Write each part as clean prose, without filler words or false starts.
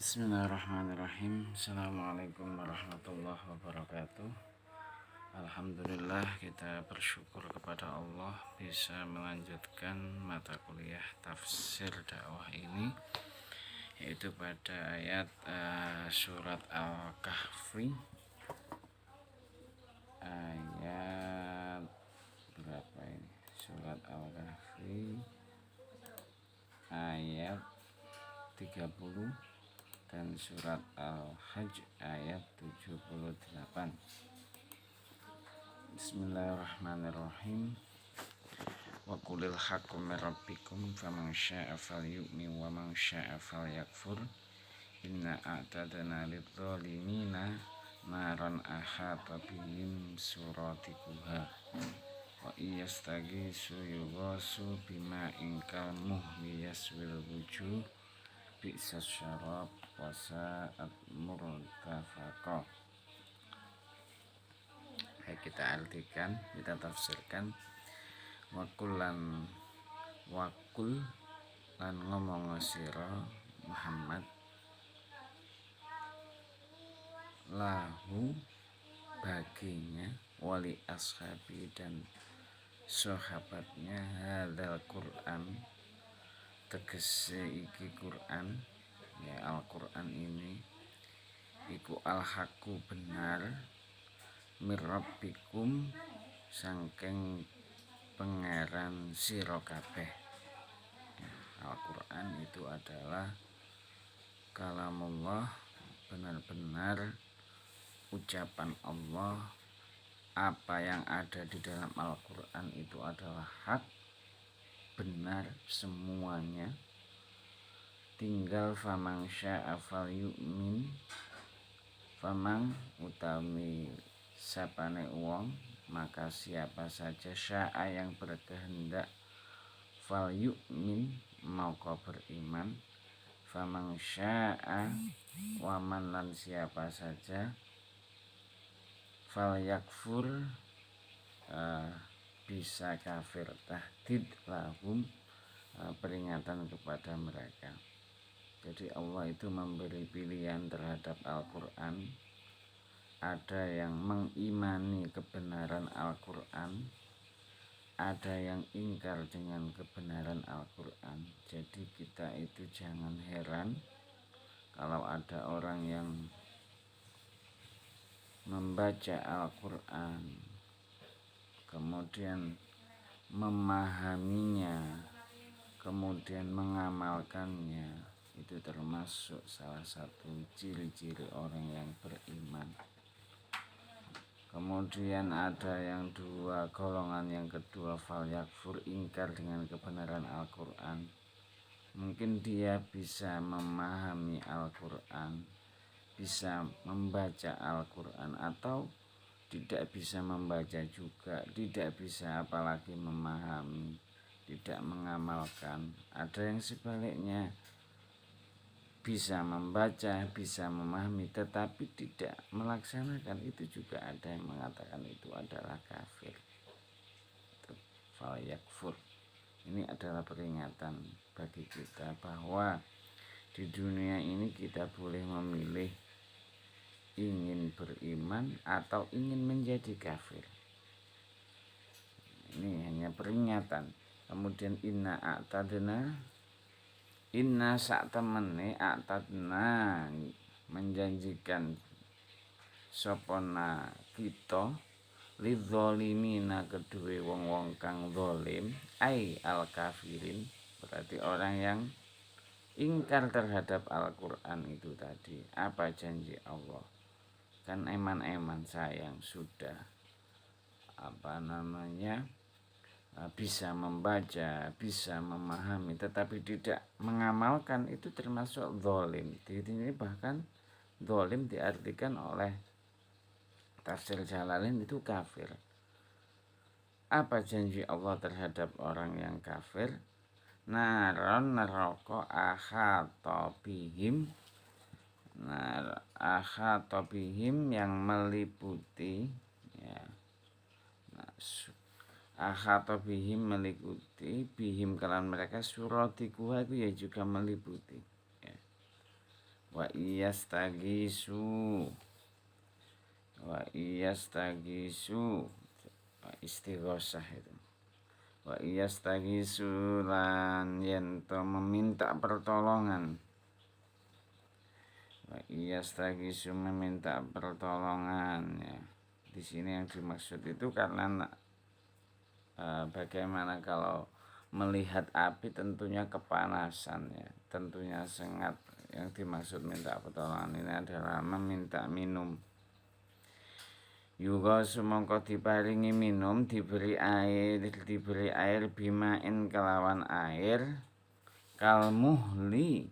Bismillahirrahmanirrahim. Assalamualaikum warahmatullahi wabarakatuh. Alhamdulillah, kita bersyukur kepada Allah bisa melanjutkan mata kuliah tafsir dakwah ini, yaitu pada ayat surat Al-Kahfi ayat berapa ini? Surat Al-Kahfi ayat 30 dan surat Al-Hajj ayat 78. Bismillahirrahmanirrahim. Wa qulil haqqu mir rabbikum faman syaa'a falyu'min wa man syaa'a falyakfur. Inna a'tadna lidh-dhalimina naran ahata bihim suradiquha wa iyastaghisu yughasu bima'in kalmuhli yaswil wujuh bi'sas syarab wa sa'at murtafaqa. Kita artikan, kita tafsirkan. Wakul lan ngomong sira Muhammad lahu baginya wali ashabi dan sahabatnya hadzal Quran, tegese iki Quran, ya Al-Quran ini iku al-haqqu benar mirrabbikum sangking pangeran sira kabeh. Al-Quran itu adalah kalamullah, benar-benar ucapan Allah. Apa yang ada di dalam Al-Quran itu adalah hak, benar semuanya. Tinggal famang sya'a falyu'min, famang utawi sapane wong, maka siapa saja sya'a yang berkehendak, fal yu'min maka beriman, famang sya'a waman lan siapa saja, fal yakfur bisa kafir. Tahdid lahum, peringatan kepada mereka. Jadi Allah itu memberi pilihan terhadap Al-Quran. Ada yang mengimani kebenaran Al-Quran, ada yang ingkar dengan kebenaran Al-Quran. Jadi kita itu jangan heran kalau ada orang yang membaca Al-Quran, kemudian memahaminya, kemudian mengamalkannya. Itu termasuk salah satu ciri-ciri orang yang beriman. Kemudian ada yang dua golongan, yang kedua fal yakfur, ingkar dengan kebenaran Al-Quran. Mungkin dia bisa memahami Al-Quran, bisa membaca Al-Quran, atau tidak bisa membaca juga, tidak bisa apalagi memahami, tidak mengamalkan. Ada yang sebaliknya, bisa membaca, bisa memahami, tetapi tidak melaksanakan. Itu juga ada yang mengatakan itu adalah kafir. Fal yakfur. Ini adalah peringatan bagi kita bahwa di dunia ini kita boleh memilih ingin beriman atau ingin menjadi kafir. Ini hanya peringatan. Kemudian inna sak temene a'tadna menjanjikan sopona kita lidzolimina kedue wong-wong kang zalim, ai al-kafirin, berarti orang yang ingkar terhadap Al-Quran itu tadi. Apa janji Allah? Kan eman-eman sayang sudah bisa membaca, bisa memahami, tetapi tidak mengamalkan, itu termasuk zalim. Di sini bahkan zalim diartikan oleh tafsir Jalalain itu kafir. Apa janji Allah terhadap orang yang kafir? Naron neraka akhatobihim, akhatobihim yang meliputi, ya. Akhatobihim meliputi, bihim kalan mereka, suratikuha itu ya juga meliputi, ya. wa iyastagisu wa iyastagisu istighosah itu. Wa iyastagisu lan yen to meminta pertolongan. Wa iyastagisu meminta pertolongan ya. Di sini yang dimaksud itu karena bagaimana kalau melihat api tentunya kepanasan ya, tentunya sengat. Yang dimaksud minta pertolongan ini adalah meminta minum. Yuga sumangka diparingi minum, diberi air bimain kelawan air kalmuhli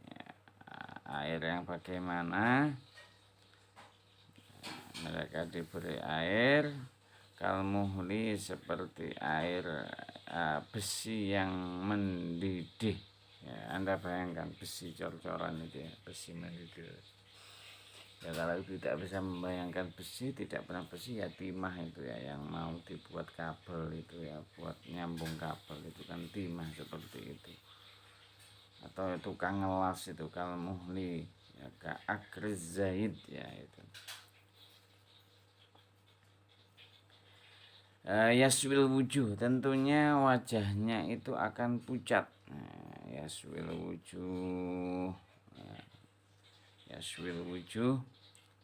ya, air yang bagaimana mereka diberi air kalmuhli seperti air besi yang mendidih ya, Anda bayangkan besi cor-coran itu ya, besi mendidih ya. Kalau tidak bisa membayangkan besi, tidak pernah besi ya timah itu ya, yang mau dibuat kabel itu ya, buat nyambung kabel itu kan timah seperti itu. Atau tukang ngelas itu kalmuhli ya, ka akriz zaid ya itu. Yaswil wujuh, tentunya wajahnya itu akan pucat. Yaswil wujuh, yaswil wujuh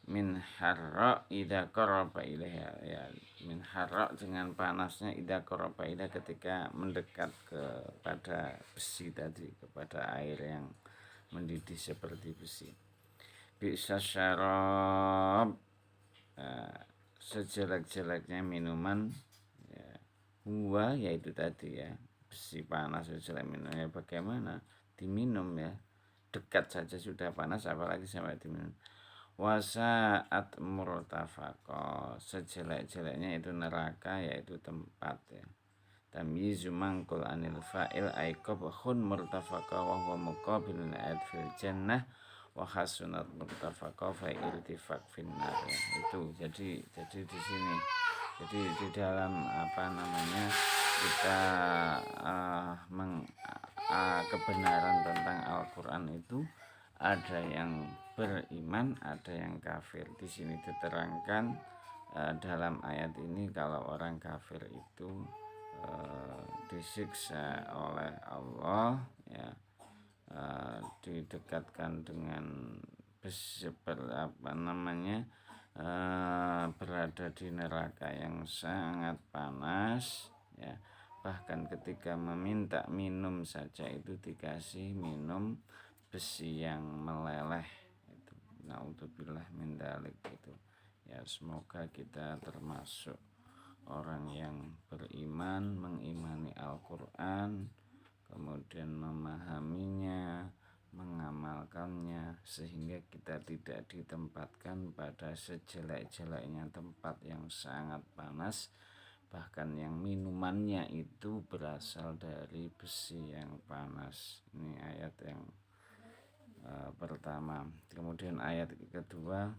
min harra idza qaraba ilaiha ya, min harra dengan panasnya idza qaraba ilaiha ketika mendekat kepada besi tadi, kepada air yang mendidih seperti besi. Bisa syarab sejelek-jeleknya minuman ya, huwa yaitu tadi ya, besi panas sejelek minumnya bagaimana diminum ya, dekat saja sudah panas apalagi sampai diminum. Wasaat murtafaqah, sejelek-jeleknya itu neraka yaitu tempat ya. Tamyizu mangkul anil fa'il ay qabhun murtafaqah wa huwa muqabilun ayat fil jannah wa hasunat murtafaqah fa irtifaq finnar ya. Itu jadi di sini jadi di dalam kita kebenaran tentang Al-Qur'an itu ada yang beriman, ada yang kafir. Di sini diterangkan dalam ayat ini kalau orang kafir itu disiksa oleh Allah ya, didekatkan dengan berada di neraka yang sangat panas ya. Bahkan ketika meminta minum saja itu dikasih minum besi yang meleleh itu. Naudzubillah min dzalik itu ya. Semoga kita termasuk orang yang beriman, mengimani Al-Qur'an, kemudian memahaminya, mengamalkannya, sehingga kita tidak ditempatkan pada sejelek-jeleknya tempat yang sangat panas, bahkan yang minumannya itu berasal dari besi yang panas. Ini ayat yang pertama. Kemudian ayat kedua,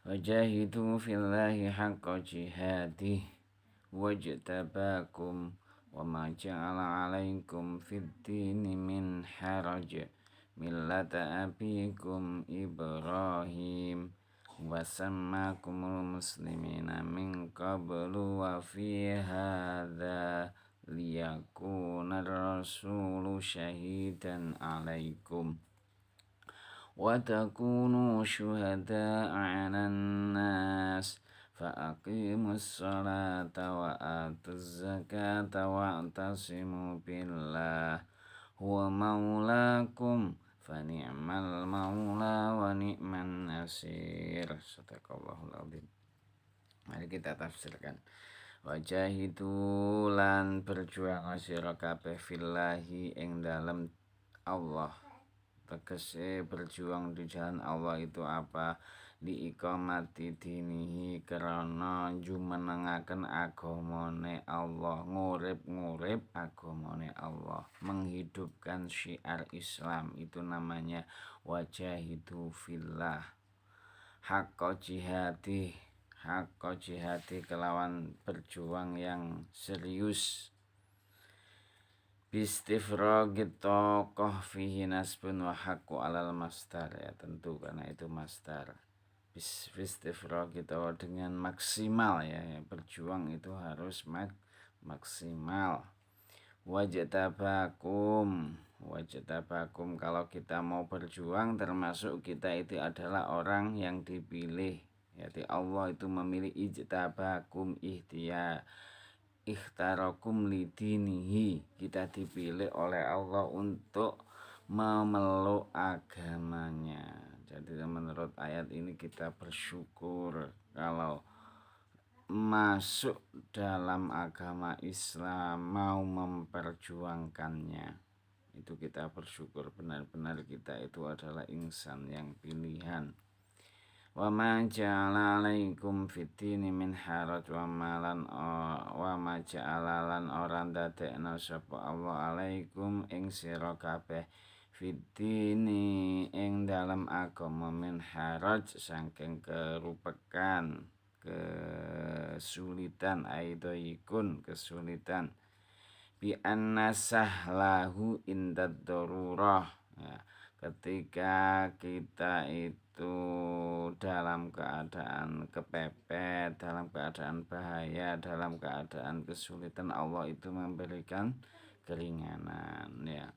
wajahidu fillahi haqqa jihadih wajtabakum wa ma ja'ala 'alaikum fid dini min haraj millata abikum Ibrahim wa sammakumul muslimina min qablu wa fi hadza liyakuna rasulu syahidan 'alaikum wa takunu syuhada'a 'alan nas fa'aqimus salata wa atuz zakata wa'tasimu billah huwa maulakum fa ni'mal maula wa ni'man nasir. Sadaqallahul adzim. Mari kita tafsirkan. Wajahidu lan berjuang sira kabeh fillahi ing dalem Allah. Tegese berjuang di jalan Allah itu apa? Diiqamati dinihi karena jumenengaken agamane Allah, ngurip agamane Allah, menghidupkan syiar Islam, itu namanya wajahidu fillah. Haqqa jihadi kelawan berjuang yang serius. Bistifrogit tokoh fihi nasbun wa haqqu alal masdar, ya tentu karena itu masdar. Bistifrogit dengan maksimal, ya berjuang itu harus maksimal. Wajtabakum kalau kita mau berjuang termasuk kita itu adalah orang yang dipilih. Jadi Allah itu memilih ijtabakum ikhtarakum lidinihi, kita dipilih oleh Allah untuk memeluk agamanya. Jadi menurut ayat ini kita bersyukur kalau masuk dalam agama Islam, mau memperjuangkannya. Itu kita bersyukur, benar-benar kita itu adalah insan yang pilihan. Wa ma ja'ala alaikum fiddini min haraj wa ma ja'ala lan ora ndadekna sapa Allah alaikum ing sira kabeh fiddini ing dalam agama min haraj saking kerupekan, kesulitan, aidoikun kesulitan, bi anna sahlahu indad darurah, ya, ketika kita itu dalam keadaan kepepet, dalam keadaan bahaya, dalam keadaan kesulitan, Allah itu memberikan keringanan, ya.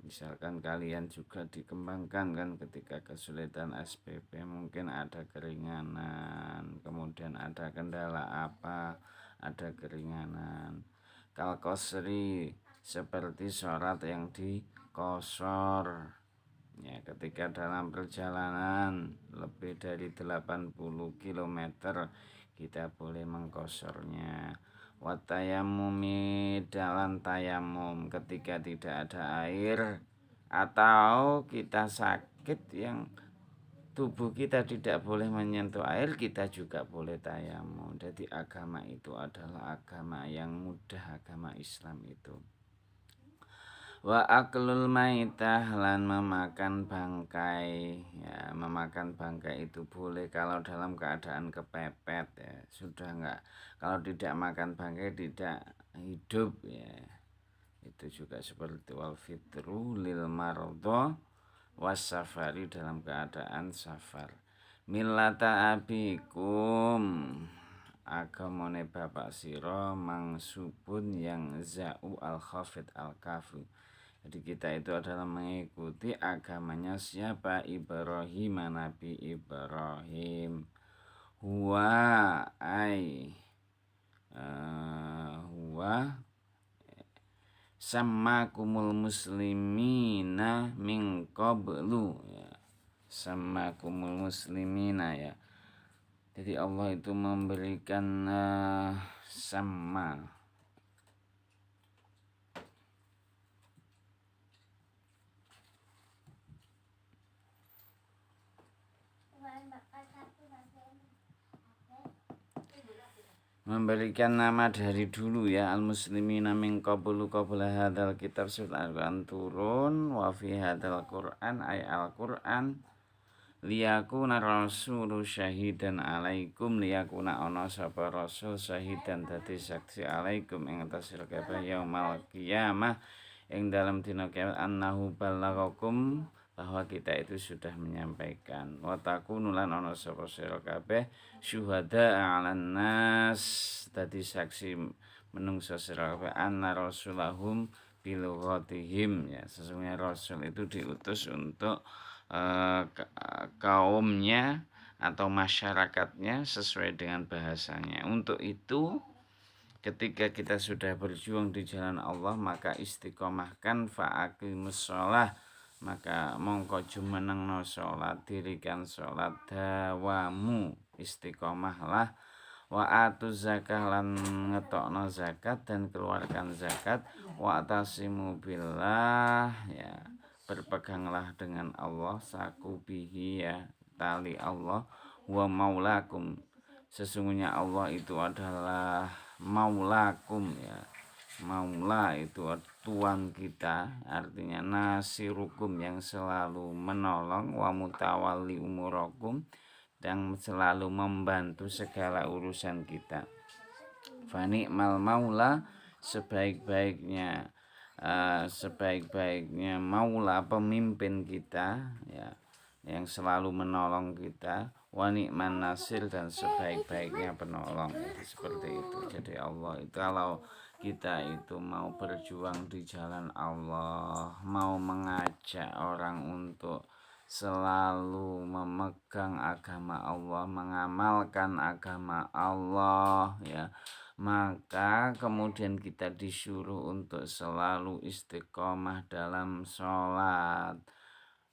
Misalkan kalian juga dikembangkan kan ketika kesulitan SPP, mungkin ada keringanan, kemudian ada kendala apa, ada keringanan. Kalkosri seperti sholat yang dikosor, ya, ketika dalam perjalanan lebih dari 80 km kita boleh mengkosornya. Watayamumi dalam tayamum ketika tidak ada air atau kita sakit yang tubuh kita tidak boleh menyentuh air, kita juga boleh tayamum. Jadi agama itu adalah agama yang mudah, agama Islam itu. Wa aklul maitah lan memakan bangkai, ya, memakan bangkai itu boleh kalau dalam keadaan kepepet, ya, sudah enggak, kalau tidak makan bangkai tidak hidup, ya. Itu juga seperti wal fitru lil mardo was safari dalam keadaan safar. Millata abikum agamane bapak sira mangsubun yang za'u al khafid al kafu. Jadi kita itu adalah mengikuti agamanya siapa? Ibrahim, Nabi Ibrahim. Huwa huwa sammakumul muslimina min qablu, ya. Sammakumul muslimina, ya. Jadi Allah itu memberikan sama. Memberikan nama dari dulu, ya, al-muslimina min qablu qabla hadzal kitab surat Al-Qur'an turun wa fi hadzal Qur'an ay al-Qur'an liyakuna rasulu syahidan alaikum, liyakuna ana sapa rasul syahidan dadi saksi alaikum ing atas sira kabeh yaumul qiyamah ing dalam dina kiamat annahu balaghakum, bahwa kita itu sudah menyampaikan. Wa takunu lan ana sapa sira kabeh syuhada 'alan nas, dadi saksi menungso sira kabeh anna rasulahum bilughatihim, ya, sesungguhnya rasul itu diutus untuk kaumnya atau masyarakatnya sesuai dengan bahasanya. Untuk itu ketika kita sudah berjuang di jalan Allah, maka istiqomahkan fa'aqimus sholah, maka mongko jumenengno sholat, dirikan sholat, dawamu istiqomahlah, wa atu zakah lan ngetokno zakat dan keluarkan zakat, wa atasimu billah, ya, berpeganglah dengan Allah, sakubihi, ya, tali Allah, wa maulakum, sesungguhnya Allah itu adalah maulakum, ya. Maula itu tuan kita, artinya nasirukum yang selalu menolong, wa mutawalli umurakum dan selalu membantu segala urusan kita. Fa ni'mal maula, sebaik-baiknya sebaik-baiknya maula, pemimpin kita ya, yang selalu menolong kita, wa ni'man nasir, dan sebaik-baiknya penolong. Seperti itu. Jadi Allah itu, kalau kita itu mau berjuang di jalan Allah, mau mengajak orang untuk selalu memegang agama Allah, mengamalkan agama Allah ya, maka kemudian kita disuruh untuk selalu istiqomah dalam sholat,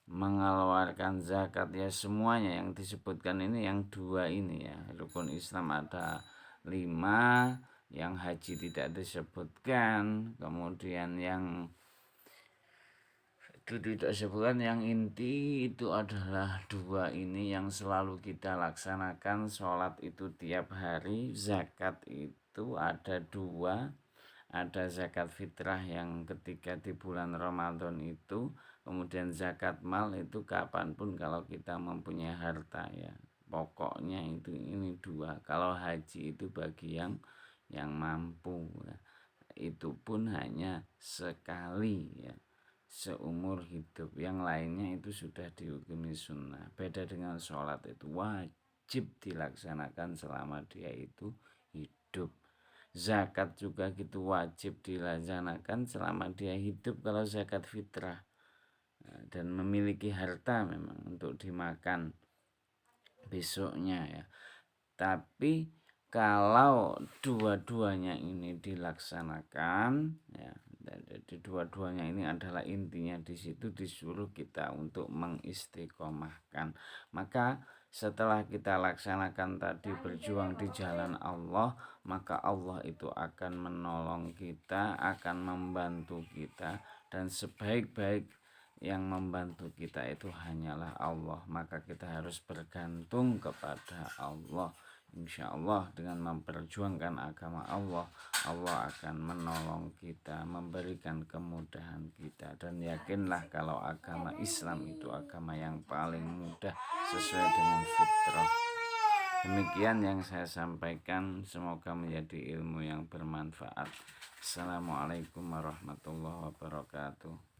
mengeluarkan zakat, ya semuanya yang disebutkan ini, yang dua ini ya, rukun Islam ada 5, yang haji tidak disebutkan, kemudian yang itu tidak disebutkan, yang inti itu adalah 2 ini yang selalu kita laksanakan. Sholat itu tiap hari, zakat itu ada 2, ada zakat fitrah yang ketika di bulan Ramadan itu, kemudian zakat mal itu kapanpun kalau kita mempunyai harta ya, pokoknya itu, ini 2. Kalau haji itu bagi yang mampu ya, itu pun hanya sekali ya, seumur hidup. Yang lainnya itu sudah dihukumi sunnah. Beda dengan sholat, itu wajib dilaksanakan selama dia itu hidup. Zakat juga gitu, wajib dilaksanakan selama dia hidup kalau zakat fitrah, dan memiliki harta memang untuk dimakan besoknya ya. Tapi kalau dua-duanya ini dilaksanakan ya, jadi dua-duanya ini adalah intinya, di situ disuruh kita untuk mengistiqomahkan. Maka setelah kita laksanakan tadi, berjuang di jalan Allah, maka Allah itu akan menolong kita, akan membantu kita, dan sebaik-baik yang membantu kita itu hanyalah Allah. Maka kita harus bergantung kepada Allah. Insya Allah dengan memperjuangkan agama Allah, Allah akan menolong kita, memberikan kemudahan kita. Dan yakinlah kalau agama Islam itu agama yang paling mudah sesuai dengan fitrah. Demikian yang saya sampaikan, semoga menjadi ilmu yang bermanfaat. Assalamualaikum warahmatullahi wabarakatuh.